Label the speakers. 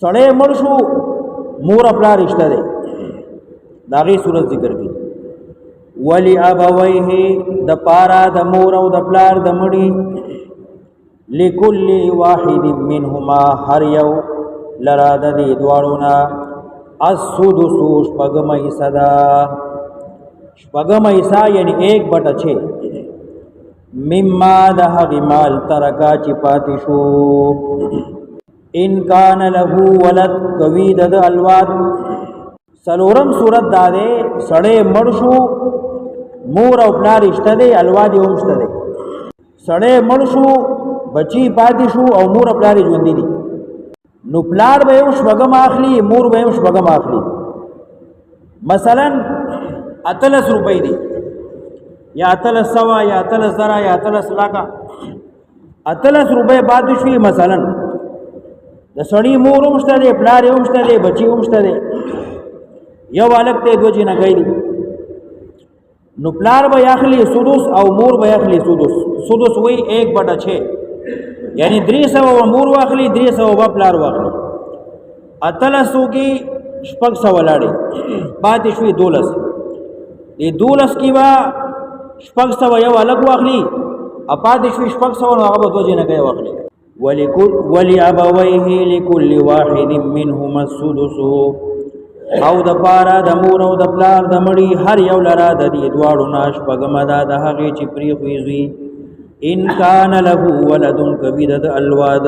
Speaker 1: سړی مړ شو مور پلار رشتہ دی دا غي صورت ذکر کی ولی ابویه د پارا د مور او د پلار د مړي لکل واحد منهما هر یو لرا د دې دواړونا السدس شپږم حصہ دا شپږم حصہ یعنی 1/6 مما د هغه مال ترکا چې پاتې شو ان کان له ولد کوي د الواد سلورم صورت دا ده سړی مړ شو مور او پلار رشتہ دی الواد هم شته دی سړی مړ شو بچی پاتې شو او مور او پلار ژوند دي نو پلار به یو شپږم اخلي مور به یو شپږم اخلي مثلا 30 روپۍ دی یا 300 یا 300 یا 300 لاکه 30 روپۍ بعد شوي مثلا د سړی مور هم شته دی پلار هم شته دی بچی هم شته دی یو الګ ته دوه جنا گئی نو پلار به اخلي سدس او مور به اخلي سدس وای 1/6 یعنی 300 و مور واخلي 300 و پلار واخلي 300 کی 600 ولاړي پاتې شوي 12 دې 12 کی وا 600 یو الګ واخلي پاتې شوي 600 نو هغه دوه جنا گئی واخلي ولی ابویه لكل واحد منهما السدس او د پارا د مور او د پلار د مړي هر یو لرا د دې دواړو ناش پګمدا د هغه چې پری خوېږي ان کان له ولد کبید د الواد